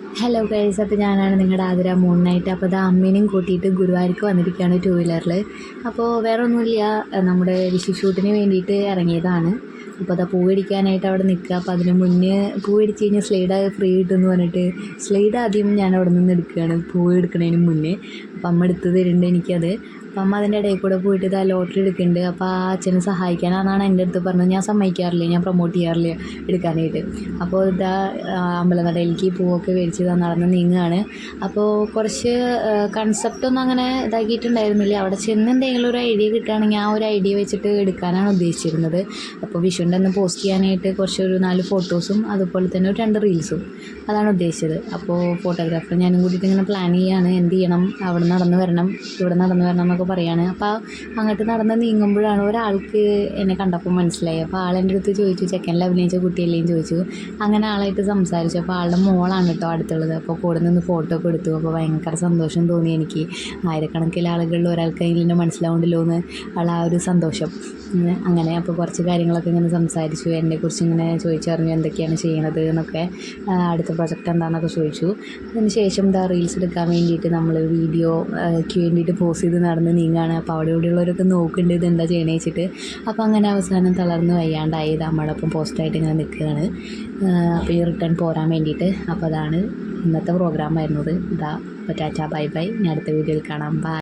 Hello guys, അപ്പോൾ ഞാനാണ് നിങ്ങളുടെ ആതിര മൂൺ നൈറ്റ്. അപ്പോൾ അത് അമ്മേനെയും കൂട്ടിയിട്ട് ഗുരുവായൂർക്ക് വന്നിരിക്കുകയാണ് 2 വീലറിൽ. അപ്പോൾ വേറെ ഒന്നുമില്ല, നമ്മുടെ വിഷു ഷൂട്ടിന് വേണ്ടിയിട്ട് ഇറങ്ങിയതാണ്. അപ്പോൾ അതാ പൂ പിടിക്കാനായിട്ട് അവിടെ നിൽക്കുക. അപ്പോൾ അതിന് മുന്നേ പൂ പിടിച്ച് കഴിഞ്ഞാൽ സ്ലൈഡ് ഫ്രീ കിട്ടുമെന്ന് പറഞ്ഞിട്ട് സ്ലൈഡ് ആദ്യം ഞാൻ അവിടെ നിന്ന് എടുക്കുകയാണ് പൂ എടുക്കുന്നതിന് മുന്നേ. അപ്പോൾ അമ്മ എടുത്ത് തരുന്നുണ്ട് എനിക്കത്. അപ്പം അമ്മ അതിൻ്റെ ഇടയിൽ കൂടെ പോയിട്ട് ഇതാ ലോട്ടറി എടുക്കുന്നുണ്ട്. അപ്പോൾ ആ അച്ഛനെ സഹായിക്കാനാണെന്നാണ് എൻ്റെ അടുത്ത് പറഞ്ഞത്. ഞാൻ സമ്മതിക്കാറില്ല, ഞാൻ പ്രൊമോട്ട് ചെയ്യാറില്ല എടുക്കാനായിട്ട്. അപ്പോൾ ഇതാ അമ്പലനടയിലേക്ക് പൂവൊക്കെ മേടിച്ച് ഇതാ നടന്ന് നീങ്ങുകയാണ്. അപ്പോൾ കുറച്ച് കൺസെപ്റ്റൊന്നും അങ്ങനെ ഇതാക്കിയിട്ടുണ്ടായിരുന്നില്ല. അവിടെ ചെന്ന് എന്തെങ്കിലും ഒരു ഐഡിയ കിട്ടുകയാണെങ്കിൽ ആ ഒരു ഐഡിയ വെച്ചിട്ട് എടുക്കാനാണ് ഉദ്ദേശിച്ചിരുന്നത്. അപ്പോൾ വിഷുവിൻ്റെ അന്ന് പോസ്റ്റ് ചെയ്യാനായിട്ട് ഒരു 4 ഫോട്ടോസും അതുപോലെ തന്നെ ഒരു 2 റീൽസും അതാണ് ഉദ്ദേശിച്ചത്. അപ്പോൾ ഫോട്ടോഗ്രാഫർ ഞാനും കൂടിയിട്ട് ഇങ്ങനെ പ്ലാൻ ചെയ്യുകയാണ്, എന്ത് ചെയ്യണം, അവിടെ നടന്ന് വരണം, ഇവിടെ നടന്ന് വരണം എന്നൊക്കെ പറയുകയാണ്. അപ്പോൾ അങ്ങോട്ട് നടന്ന് നീങ്ങുമ്പോഴാണ് ഒരാൾക്ക് എന്നെ കണ്ടപ്പോൾ മനസ്സിലായി. അപ്പോൾ ആളെൻ്റെ അടുത്ത് ചോദിച്ചു, ചെക്കനിൽ അഭിനയിച്ച കുട്ടിയല്ലേന്ന് ചോദിച്ചു. അങ്ങനെ ആളായിട്ട് സംസാരിച്ചു. അപ്പോൾ ആളുടെ മോളാണ് കേട്ടോ അടുത്തുള്ളത്. അപ്പോൾ കൂടെ നിന്ന് ഫോട്ടോ ഒക്കെ എടുത്തു. അപ്പോൾ ഭയങ്കര സന്തോഷം തോന്നി എനിക്ക്. ആയിരക്കണക്കിന് ആളുകളിൽ ഒരാൾക്കെങ്കിലും എന്നെ മനസ്സിലാവുണ്ടല്ലോ എന്ന് ആ ഒരു സന്തോഷം. അങ്ങനെ അപ്പോൾ കുറച്ച് കാര്യങ്ങളൊക്കെ ഇങ്ങനെ സംസാരിച്ചു. എന്നെക്കുറിച്ച് ഇങ്ങനെ ചോദിച്ചറിഞ്ഞു, എന്തൊക്കെയാണ് ചെയ്യണത് എന്നൊക്കെ, അടുത്ത പ്രൊജക്റ്റ് എന്താണെന്നൊക്കെ ചോദിച്ചു. അതിന് ശേഷം എന്താ റീൽസ് എടുക്കാൻ വേണ്ടിയിട്ട് നമ്മൾ വീഡിയോയ്ക്ക് വേണ്ടിയിട്ട് പോസ് ചെയ്ത് നടന്ന് നീങ്ങുകയാണ്. അപ്പോൾ അവിടെ ഇവിടെയുള്ളവരൊക്കെ നോക്കുന്നുണ്ട് ഇത് എന്താ ചെയ്യണേ വെച്ചിട്ട്. അപ്പോൾ അങ്ങനെ അവസാനം തളർന്ന് വയ്യാണ്ടായി നമ്മളൊപ്പം പോസ്റ്റായിട്ട് ഇങ്ങനെ നിൽക്കുകയാണ്. അപ്പോൾ ഈ റിട്ടേൺ പോരാൻ വേണ്ടിയിട്ട്. അപ്പോൾ അതാണ് ഇന്നത്തെ പ്രോഗ്രാം ആയിരുന്നത്. ഇതാ, അപ്പോൾ ടാറ്റാ ബൈ ബൈ. ഞാൻ അടുത്ത വീഡിയോയിൽ കാണാം. ബൈ.